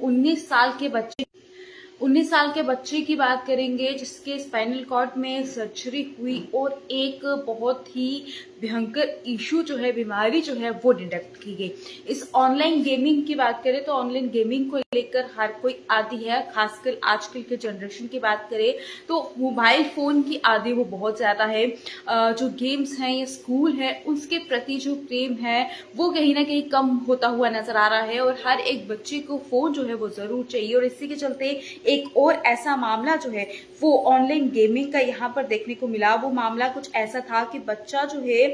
19 साल के बच्चे 19 साल के बच्चे की बात करेंगे जिसके स्पाइनल कॉर्ड में सर्जरी हुई और एक बहुत ही भयंकर इशू जो है, बीमारी जो है वो डिटेक्ट की गई। इस ऑनलाइन गेमिंग की बात करें तो ऑनलाइन गेमिंग को लेकर हर कोई आदी है, खासकर आजकल के जनरेशन की बात करें तो मोबाइल फोन की आदी वो बहुत ज्यादा है। जो गेम्स हैं या स्कूल है उसके प्रति जो प्रेम है वो कहीं ना कहीं कम होता हुआ नजर आ रहा है और हर एक बच्चे को फोन जो है वो जरूर चाहिए। और इसी के चलते एक और ऐसा मामला जो है वो ऑनलाइन गेमिंग का यहाँ पर देखने को मिला। वो मामला कुछ ऐसा था कि बच्चा जो है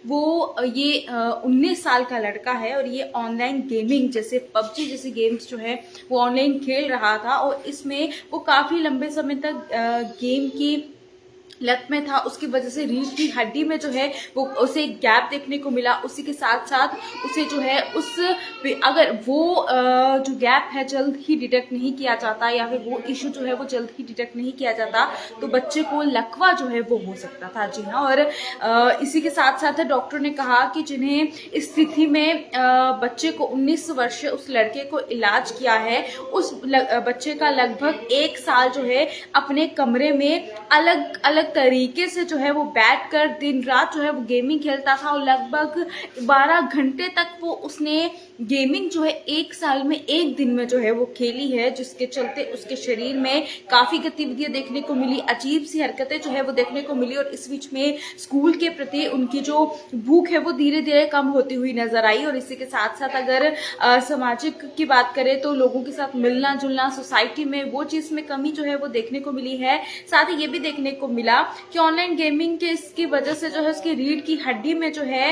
वो ये 19 साल का लड़का है और ये ऑनलाइन गेमिंग जैसे पबजी जैसे गेम्स जो है वो ऑनलाइन खेल रहा था और इसमें वो काफी लंबे समय तक गेम की लत में था। उसकी वजह से रीढ़ की हड्डी में जो है वो उसे गैप देखने को मिला। उसी के साथ साथ उसे जो है अगर वो जो गैप है जल्द ही डिटेक्ट नहीं किया जाता या फिर वो इशू जो है वो जल्द ही डिटेक्ट नहीं किया जाता तो बच्चे को लकवा जो है वो हो सकता था। जी हाँ, और इसी के साथ साथ डॉक्टर ने कहा कि जिन्हें इस स्थिति में बच्चे को 19 वर्ष उस लड़के को इलाज किया है, उस बच्चे का लगभग 1 साल जो है अपने कमरे में अलग अलग तरीके से जो है वो बैठकर दिन रात जो है वो गेमिंग खेलता था और लगभग 12 घंटे तक वो उसने गेमिंग जो है 1 साल में 1 दिन में जो है वो खेली है, जिसके चलते उसके शरीर में काफी गतिविधियां देखने को मिली, अजीब सी हरकतें जो है वो देखने को मिली और इस बीच में स्कूल के प्रति उनकी जो भूख है वो धीरे धीरे कम होती हुई नजर आई। और इसी के साथ साथ अगर सामाजिक की बात करें तो लोगों के साथ मिलना जुलना सोसाइटी में वो चीज में कमी जो है वो देखने को मिली है। साथ ही ये भी देखने को मिला कि ऑनलाइन गेमिंग के इसकी वजह से जो है उसकी रीढ़ की हड्डी में जो है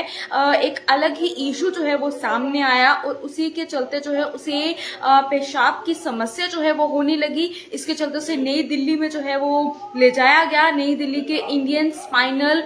एक अलग ही इशू जो है वो सामने आया और उसी के चलते जो है उसे पेशाब की समस्या जो है वो होने लगी। इसके चलते उसे नई दिल्ली में जो है वो ले जाया गया। नई दिल्ली के इंडियन स्पाइनल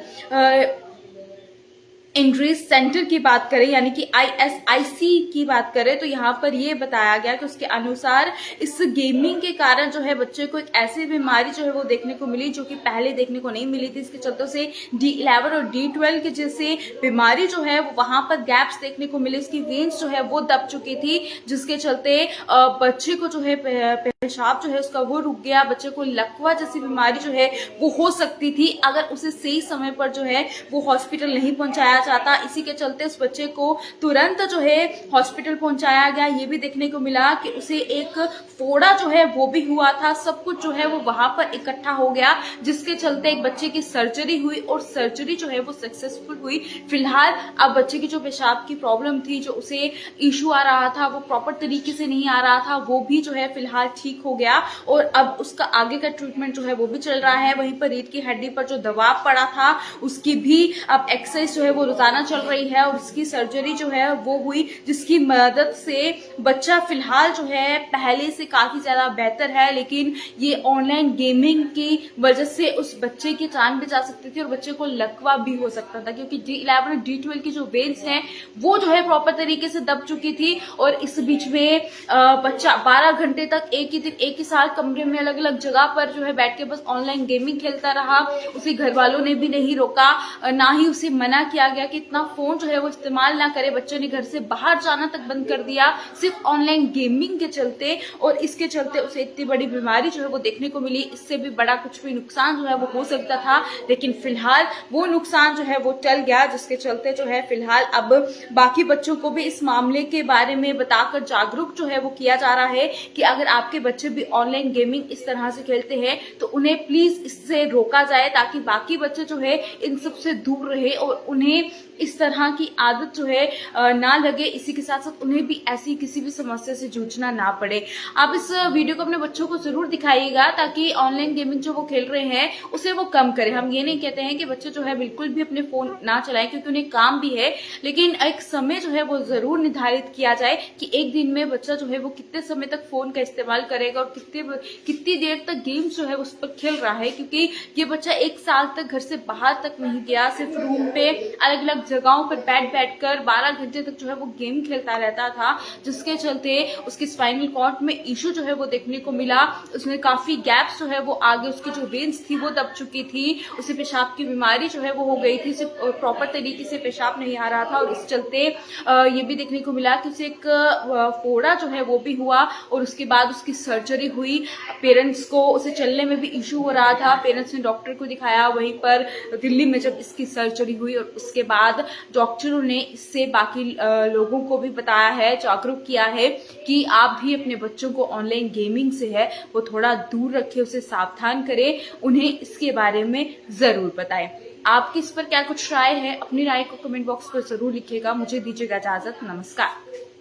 इंजरी सेंटर की बात करें यानी कि ISIC की बात करें तो यहाँ पर ये बताया गया कि उसके अनुसार इस गेमिंग के कारण जो है बच्चे को एक ऐसी बीमारी जो है वो देखने को मिली जो कि पहले देखने को नहीं मिली थी। इसके चलते से D11 और D12 के जैसे बीमारी जो है वो वहां पर गैप्स देखने को मिले। इसकी वेन्स जो है वो दब चुकी थी जिसके चलते बच्चे को जो है पेशाब जो है उसका वो रुक गया। बच्चे को लकवा जैसी बीमारी जो है वो हो सकती थी अगर उसे सही समय पर जो है वो हॉस्पिटल नहीं पहुंचाया जाता। इसी के चलते उस बच्चे को तुरंत जो है हॉस्पिटल पहुंचाया गया। ये भी देखने को मिला कि उसे एक फोड़ा जो है वो भी हुआ था। सब कुछ जो है वो वहां पर इकट्ठा हो गया जिसके चलते एक बच्चे की सर्जरी हुई और सर्जरी जो है वो सक्सेसफुल हुई। फिलहाल अब बच्चे की जो पेशाब की प्रॉब्लम थी, जो उसे इशू आ रहा था वो प्रॉपर तरीके से नहीं आ रहा था, वो भी जो है फिलहाल ठीक हो गया और अब उसका आगे का ट्रीटमेंट जो है वो भी चल रहा है। वहीं पर रीढ़ की हड्डी पर जो दबाव पड़ा था उसकी भी अब एक्सरसाइज जो है वो रोजाना चल रही है और उसकी सर्जरी जो है वो हुई जिसकी मदद से बच्चा फिलहाल जो है पहले से काफी ज्यादा बेहतर है। लेकिन ये ऑनलाइन गेमिंग की वजह से उस बच्चे की जान भी जा सकती थी और बच्चे को लकवा भी हो सकता था क्योंकि D11 और D12 की जो वेन्स हैं वो जो है प्रॉपर तरीके से दब चुकी थी और इस बीच में बच्चा 12 घंटे तक एक ही दिन एक ही साल कमरे में अलग अलग जगह पर जो है बैठ के बस ऑनलाइन गेमिंग खेलता रहा। उसे घर वालों ने भी नहीं रोका, ना ही उसे मना किया गया कि इतना फोन जो है वो इस्तेमाल ना करे। बच्चों ने घर से बाहर जाना तक बंद कर दिया सिर्फ ऑनलाइन गेमिंग के चलते और इसके चलते उसे इतनी बड़ी बीमारी जो है वो देखने को मिली। इससे भी बड़ा कुछ भी नुकसान जो है वो हो सकता था लेकिन फिलहाल वो नुकसान जो है वो टल गया जिसके चलते जो है फिलहाल अब बाकी बच्चों को भी इस मामले के बारे में बताकर जागरूक जो है वो किया जा रहा है कि अगर आपके बच्चे भी ऑनलाइन गेमिंग इस तरह से खेलते हैं तो उन्हें प्लीज इससे रोका जाए ताकि बाकी बच्चे जो है इन सबसे दूर रहे और उन्हें इस तरह की आदत जो है ना लगे। इसी के साथ साथ उन्हें भी ऐसी किसी भी समस्या से जूझना ना पड़े। आप इस वीडियो को अपने बच्चों को जरूर दिखाइएगा ताकि ऑनलाइन गेमिंग जो वो खेल रहे हैं उसे वो कम करें। हम ये नहीं कहते हैं कि बच्चे जो है बिल्कुल भी अपने फोन ना चलाएं क्योंकि उन्हें काम भी है, लेकिन एक समय जो है वो जरूर निर्धारित किया जाए कि एक दिन में बच्चा जो है वो कितने समय तक फोन का इस्तेमाल करेगा और कितनी देर तक गेम्स जो है उस पर खेल रहा है। क्योंकि ये बच्चा 1 साल तक घर से बाहर तक नहीं गया, सिर्फ रूम पे अलग अलग अलग जगहों पर बैठ कर 12 घंटे तक जो है वो गेम खेलता रहता था, जिसके चलते उसके स्पाइनल कॉर्ड में इशू जो है वो देखने को मिला। उसमें काफी गैप्स जो है वो आगे, उसकी जो वेन्स थी वो दब चुकी थी, उसे पेशाब की बीमारी जो है वो हो गई थी, उसे प्रॉपर तरीके से पेशाब नहीं आ रहा था और इस चलते ये भी देखने को मिला कि उसे एक फोड़ा जो है वो भी हुआ और उसके बाद उसकी सर्जरी हुई। पेरेंट्स को उसे चलने में भी इशू हो रहा था, पेरेंट्स ने डॉक्टर को दिखाया वहीं पर दिल्ली में जब इसकी सर्जरी हुई और उसके बाद डॉक्टरों ने इससे बाकी लोगों को भी बताया है, जागरूक किया है कि आप भी अपने बच्चों को ऑनलाइन गेमिंग से है वो थोड़ा दूर रखें, उसे सावधान करें, उन्हें इसके बारे में जरूर बताएं। आपकी इस पर क्या कुछ राय है? अपनी राय को कमेंट बॉक्स पर जरूर लिखिएगा। मुझे दीजिएगा इजाजत। नमस्कार।